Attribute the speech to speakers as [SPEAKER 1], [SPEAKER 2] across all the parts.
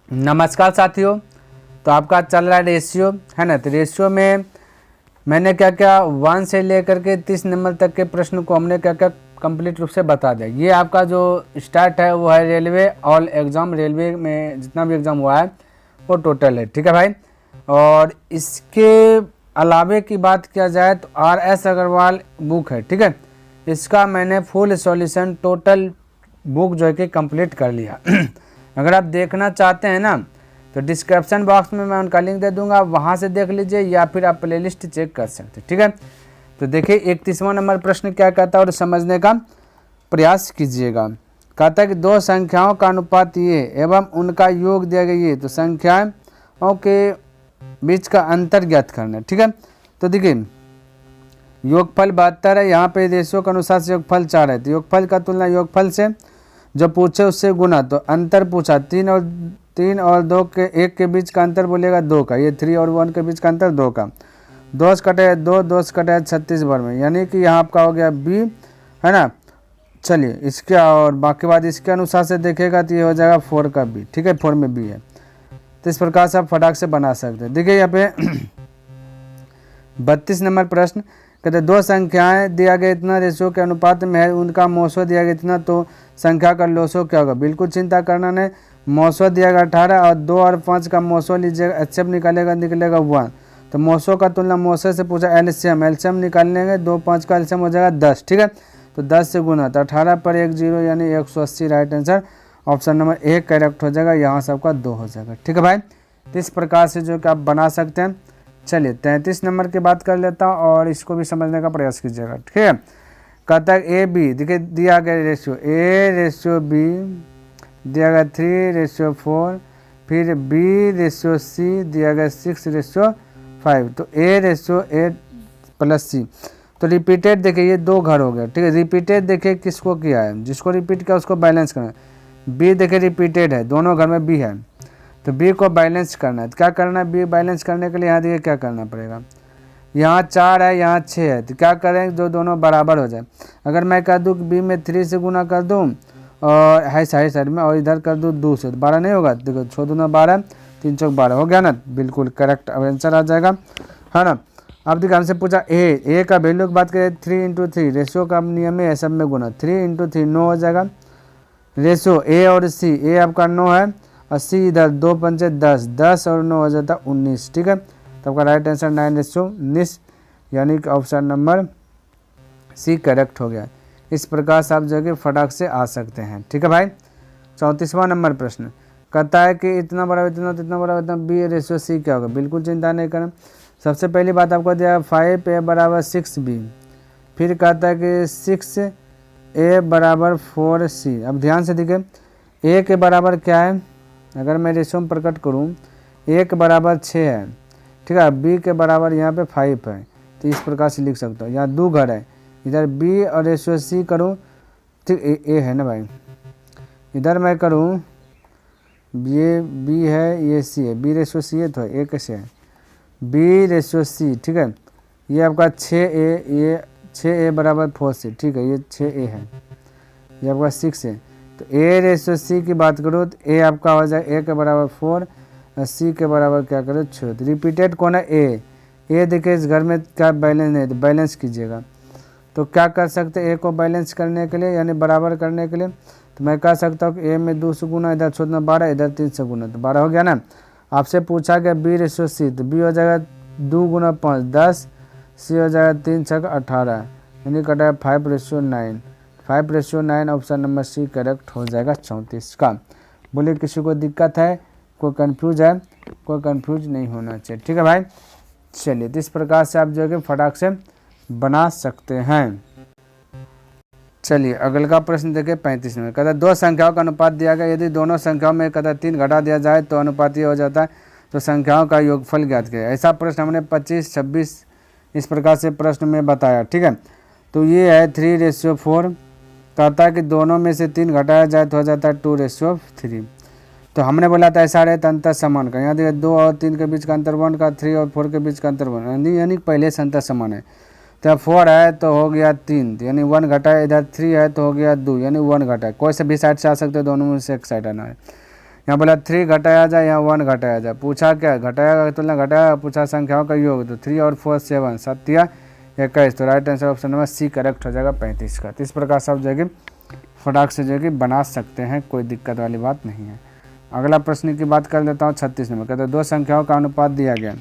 [SPEAKER 1] नमस्कार साथियों। तो आपका चल रहा है रेशियो, है ना। तो रेशियो में मैंने क्या क्या 1 से लेकर के 30 नंबर तक के प्रश्न को हमने क्या क्या कंप्लीट रूप से बता दिया। ये आपका जो स्टार्ट है वो है रेलवे ऑल एग्ज़ाम, रेलवे में जितना भी एग्ज़ाम हुआ है वो टोटल है, ठीक है भाई। और इसके अलावे की बात किया जाए तो RS अग्रवाल बुक है, ठीक है। इसका मैंने फुल सॉल्यूशन टोटल बुक जो है कि कंप्लीट कर लिया। अगर आप देखना चाहते हैं ना तो डिस्क्रिप्शन बॉक्स में मैं उनका लिंक दे दूंगा, वहाँ से देख लीजिए या फिर आप प्लेलिस्ट चेक कर सकते हैं, ठीक है। तो देखिए 31वां नंबर प्रश्न क्या कहता है और समझने का प्रयास कीजिएगा। कहता है कि दो संख्याओं का अनुपात ये एवं उनका योग दिया गया ये, तो संख्याओं के बीच का अंतर ज्ञात करना है, ठीक है। तो देखिए योगफल 72 है, यहाँ पे रेशियो के अनुसार से योगफल 4 है, तो योगफल का तुलना योगफल से, जो पूछे उससे गुना, तो अंतर पूछा 3 और 2 के 1 के बीच का अंतर बोलेगा 2 का, ये 3 और 1 के बीच का अंतर 2 का, 2 से कटे 2 से कटे 36 बार में, यानी कि यहाँ आपका हो गया बी, है ना। चलिए इसके और बाकी बात इसके अनुसार से देखेगा तो ये हो जाएगा 4 का बी, ठीक है, 4 में बी है। तो इस प्रकार से आप फटाक से बना सकते हैं। देखिए यहाँ पे 32 नंबर प्रश्न कहते दो संख्याएं दिया गया इतना रेशियो के अनुपात में है, उनका मौसो दिया गया इतना, तो संख्या का लोसो क्या होगा। बिल्कुल चिंता करना नहीं, मौसो दिया गया 18 और 2 और 5 का मौसो लीजिएगा, एचएफ निकलेगा 1, तो मौसो का तुलना मौसे से पूछा एलसीएम निकालेंगे, 2 5 का एलसीएम हो जाएगा 10, ठीक है। तो 10 से गुना, तो 18 पर 1 0 यानी 180, right answer option number 1 correct हो जाएगा, यहाँ से आपका 2 हो जाएगा, ठीक है भाई। तो इस प्रकार से जो कि आप बना सकते हैं। चलिए 33 नंबर की बात कर लेता हूँ और इसको भी समझने का प्रयास कीजिएगा, ठीक है। कहता है ए बी, देखिए दिया गया रेशियो ए रेशियो बी दिया गया 3:4, फिर बी रेशियो सी दिया गया 6:5, तो ए रेशियो ए प्लस सी, तो रिपीटेड देखिए ये 2 घर हो गया, ठीक है। रिपीटेड देखिए किसको किया है, जिसको रिपीट किया उसको बैलेंस करना है। बी देखिए रिपीटेड है, दोनों घर में बी है, तो बी को बैलेंस करना है। तो क्या करना है, बी बैलेंस करने के लिए यहाँ देखिए क्या करना पड़ेगा, यहाँ 4 है यहाँ 6 है, तो क्या करें जो दोनों बराबर हो जाए। अगर मैं कह दूँ कि बी में 3 से गुना कर दूँ और है साइड में, और इधर कर दूँ 2 से, तो 12 नहीं होगा। देखो 6 दूना 12, 3 चौक 12 हो गया ना, बिल्कुल करेक्ट आंसर आ जाएगा, है ना। अब देखिए हमसे पूछा ए का वैल्यू की बात करें 3 × 3, रेशियो का नियम है सब में गुना, 3 × 3 9 हो जाएगा। रेशियो ए और सी, ए आपका 9 है और सी इधर 2 पंचे 10, 10 और 9 हो जाता है 19, ठीक है। तो आपका राइट आंसर 9:19 यानी कि ऑप्शन नंबर सी करेक्ट हो गया। इस प्रकार से आप जो कि फटाक से आ सकते हैं, ठीक है भाई। 34वां नंबर प्रश्न कहता है कि इतना बड़ा इतना तो इतना बड़ा इतना बी रेशियो सी क्या होगा। बिल्कुल चिंता नहीं करें। सबसे पहली बात आपको दिया 5a = 6b, फिर कहता है कि 6a = 4c। अब ध्यान से देखिए ए के बराबर क्या है, अगर मैं रेशियो में प्रकट करूँ ए के बराबर 6 है, ठीक है। बी के बराबर यहाँ पे 5 है, तो इस प्रकार से लिख सकता हूँ। यहाँ 2 घर है, इधर बी और रेशियो सी करूँ, ठीक ए है ना भाई, इधर मैं करूँ ये बी है ये सी है, बी रेशियो सी है तो ए कैसे है बी रेशियो सी, ठीक है। ये आपका 6a, ये 6a = 4c, ठीक है, ये 6a है, ये आपका 6 है। तो ए रेशियो सी की बात करो तो ए आपका हो जाए ए के बराबर 4 और सी के बराबर क्या करो 6। तो रिपीटेड कौन है ए देखिए इस घर में क्या बैलेंस नहीं, तो बैलेंस कीजिएगा। तो क्या कर सकते हैं ए को बैलेंस करने के लिए यानी बराबर करने के लिए, तो मैं कह सकता हूँ कि ए में 2 से गुना, इधर 12, इधर 3 से गुना, तो 12 हो गया ना। आपसे पूछा गया बी रेशियो सी, तो बी हो जाएगा 2 × 5 10, सी हो जाएगा 3 × 6 18, यानी कटा 5:9, 5:9 ऑप्शन नंबर सी करेक्ट हो जाएगा 34 का। बोले किसी को दिक्कत है, कोई कंफ्यूज है, कोई कंफ्यूज नहीं होना चाहिए, ठीक है भाई। चलिए तो इस प्रकार से आप जो है फटाक से बना सकते हैं। चलिए अगले का प्रश्न देखिए 35 में कहता है दो संख्याओं का अनुपात दिया गया, यदि दोनों संख्याओं में कहता है 3 घटा दिया जाए तो अनुपात ये हो जाता है, तो संख्याओं का योगफल ज्ञात किया। ऐसा प्रश्न हमने 25 26 इस प्रकार से प्रश्न में बताया, ठीक है। तो ये है 3:4, कहता है कि दोनों में से 3 घटाया जाए तो हो जाता है 2:3। तो हमने बोला था ऐसा रहे अंतर समान का, यहाँ देखिए 2 और 3 के बीच का अंतर 1 का, 3 और 4 के बीच का अंतर 1, यानी पहले से अंतर समान है। तो 4 है तो हो गया 3, यानी 1 घटा है, इधर 3 है तो हो गया 2, यानी 1 घटा है। कोई से भी साइड से आ सकते हैं, दोनों में से एक साइड आना है। यहाँ बोला 3 घटाया जाए, यहाँ 1 घटाया जाए। पूछा क्या घटाया तुलना घटाया, पूछा संख्याओं का योग, तो 3 और 4 7 7 या 21। तो right answer option number C correct हो जाएगा 35 का। तो इस प्रकार से आप जो है कि फटाक से जो है कि बना सकते हैं, कोई दिक्कत वाली बात नहीं है। अगला प्रश्न की बात कर लेता हूँ 36 नंबर। कहते हैं दो संख्याओं का अनुपात दिया गया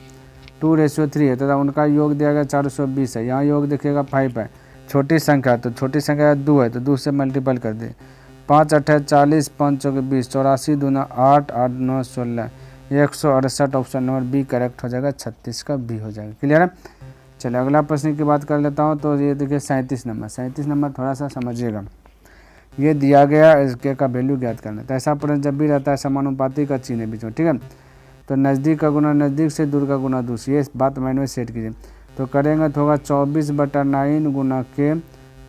[SPEAKER 1] 2:3 है तथा उनका योग दिया गया 420 है। यहाँ योग देखिएगा 5 है, छोटी संख्या, तो छोटी संख्या 2 है तो 2 से मल्टीपल कर दे। 5 8 40, 5 चौके 20, 84 दूना 8, 8 9 16, 168। ऑप्शन नंबर बी करेक्ट हो जाएगा, 36 का बी हो जाएगा। क्लियर है। चलिए अगला प्रश्न की बात कर लेता हूँ। तो ये देखिए 37 नंबर। 37 नंबर थोड़ा सा समझिएगा। ये दिया गया इसके का वैल्यू ज्ञात करना। तो ऐसा प्रश्न जब भी रहता है समानुपाती का चिन्ह है बीच में, ठीक है। तो नज़दीक का गुना नज़दीक से, दूर का गुना दूर से, ये बात माइंड में सेट कीजिए। तो करेंगे तो होगा 24/9 गुना के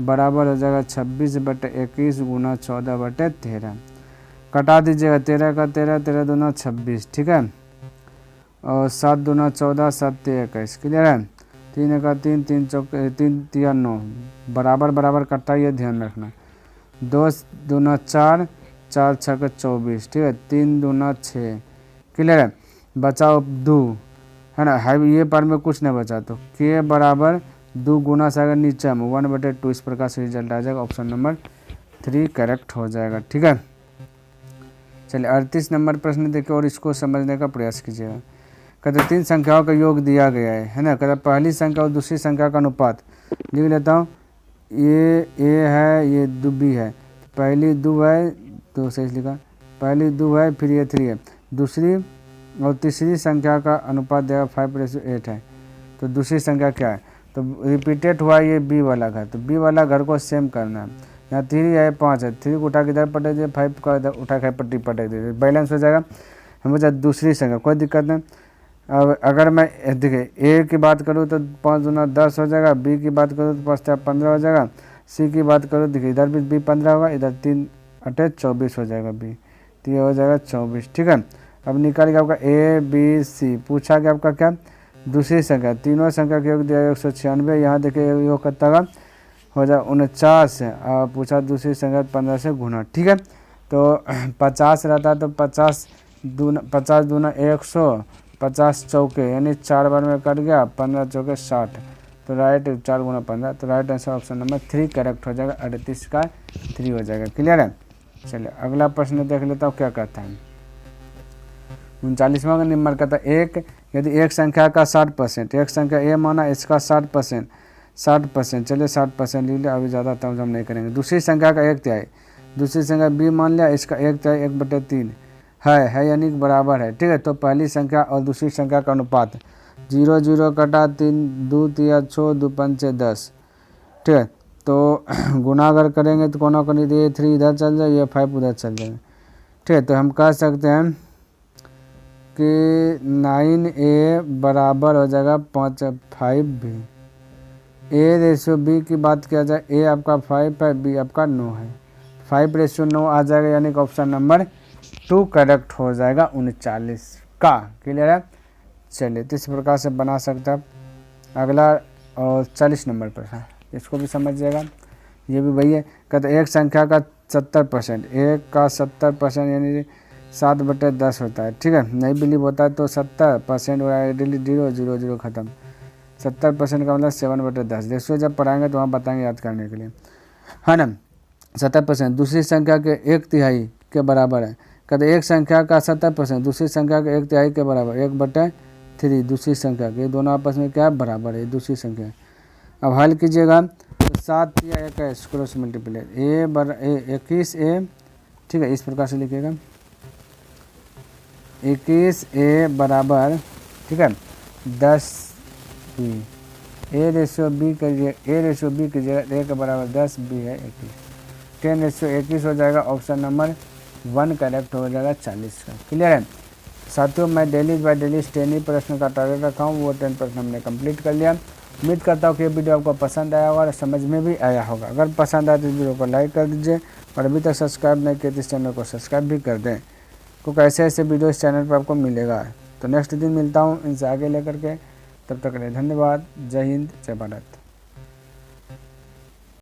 [SPEAKER 1] बराबर हो जाएगा 26/21 गुना 14/13। कटा दीजिएगा 13 का 13, 13 दूना 26, ठीक है। और 7 दूना 14, 7 21। क्लियर है। 3 का 3, 3 चौके 3 3 9, बराबर बराबर कटता है, ये ध्यान रखना। 2 दूना 4, 4 6 का 24, ठीक है। 3 दूना 6। क्लियर है। बचाओ 2 है ना, है ये पर में कुछ नहीं बचा, तो के बराबर 2 गुना से अगर नीचे में 1/2। इस प्रकार से रिजल्ट आ जाएगा। ऑप्शन नंबर 3 करेक्ट हो जाएगा, ठीक है। चलिए 38 नंबर प्रश्न देखिए और इसको समझने का प्रयास कीजिएगा। कहते 3 संख्याओं का योग दिया गया है ना। कहते पहली संख्या और दूसरी संख्या का अनुपात लिख लेता हूँ। ये ए है, ये 2 बी है। पहली 2 है तो सही लिखा, पहली 2 है, फिर ये 3 है। दूसरी और तीसरी संख्या का अनुपात देगा 5:8 है। तो दूसरी संख्या क्या है, तो रिपीटेड हुआ ये बी वाला घर, तो बी वाला घर को सेम करना है। यहाँ 3 है, 5 है, 3 को उठा के इधर पटक दीजिए, 5 का इधर उठा के पट्टी पटक दीजिए, बैलेंस हो जाएगा। हम बचा दूसरी संख्या, कोई दिक्कत नहीं। अब अगर मैं देखिए ए की बात करूँ तो 5 दूना 10 हो जाएगा, बी की बात करूँ तो 5 15 हो जाएगा, सी की बात करूँ देखिए इधर भी बी 15 होगा, इधर 3 8 24 हो जाएगा बी, तो ये हो जाएगा 24, ठीक है। अब निकालिएगा आपका ए बी सी। पूछा गया आपका क्या, दूसरी संख्या, तीनों संख्या का योग दिया 196। यहाँ देखिए योग कितना का हो जाए 49 है। और पूछा दूसरी संख्या 15 से गुना, ठीक है। तो 50 रहता है तो 50 दूना 100, 50 चौके यानी 4 बार में कट गया, 15 चौके 60। तो राइट 4 गुना 15, तो right answer option number 3 correct हो जाएगा। 38 का 3 हो जाएगा। क्लियर है। चलिए अगला प्रश्न देख लेता हूँ क्या कहता है। 39वां का नंबर कहता है यदि एक संख्या का 60%, एक संख्या ए माना इसका 60%, चलिए 60% ले लिया, अभी ज़्यादा तम हम नहीं करेंगे। दूसरी संख्या का 1/3, दूसरी संख्या बी मान लिया, इसका 1/3 1/3 है यानी कि बराबर है, ठीक है। तो पहली संख्या और दूसरी संख्या का अनुपात 0 0 कटा 3 2 3 6 2 5 6 10, ठीक है। तो गुना अगर करेंगे तो कोना कोनी ये 3 इधर चल जाए, ये 5 उधर चल जाएगा, ठीक है। तो हम कह सकते हैं कि 9a बराबर हो जाएगा 5b। a/b की बात किया जाए, a आपका 5 है, b आपका 9 है, 5:9 आ जाएगा, यानी कि ऑप्शन नंबर 2 करेक्ट हो जाएगा 39 का। क्लियर है। चलिए तो इस प्रकार से बना सकते हैं। अगला और 40 नंबर पर है, इसको भी समझिएगा, ये भी वही है। कहते एक संख्या का 70%, एक का 70% यानी 7/10 होता है, ठीक है। नहीं बिलीव होता है तो 70% हो रहा है, डेली 0 0 0 खत्म। 70% का मतलब 7/10। देखिए जब पढ़ाएंगे तो वहाँ बताएंगे याद करने के लिए, है ना। 70% दूसरी संख्या के 1/3 के बराबर है। कहते एक संख्या का 70% दूसरी संख्या के 1/3 के बराबर, 1/3 दूसरी संख्या के, दोनों आपस में क्या बराबर है, दूसरी संख्या। अब हल कीजिएगा तो 7 या 21 क्रॉस मल्टीप्लाई ए 21a, ठीक है। इस प्रकार से लिखिएगा 21a बराबर, ठीक है, 10b। a/b करिए, a/b कीजिएगा, a के बराबर 10, b है 21, 10/21 हो जाएगा। ऑप्शन नंबर 1 करेक्ट हो जाएगा 40 का। क्लियर है साथियों। मैं डेली बाय डेली 10 प्रश्न का टारगेट रखा हूँ, वो 10 प्रश्न हमने कंप्लीट कर लिया। उम्मीद करता हूँ कि ये वीडियो आपको पसंद आया होगा और समझ में भी आया होगा। अगर पसंद आए तो इस वीडियो को लाइक कर दीजिए और अभी तक सब्सक्राइब नहीं किए तो इस चैनल को सब्सक्राइब भी कर दें, क्योंकि ऐसे वीडियो इस चैनल पर आपको मिलेगा। तो नेक्स्ट दिन मिलता हूँ इनसे आगे लेकर के, तब तक के लिए धन्यवाद। जय हिंद, जय भारत।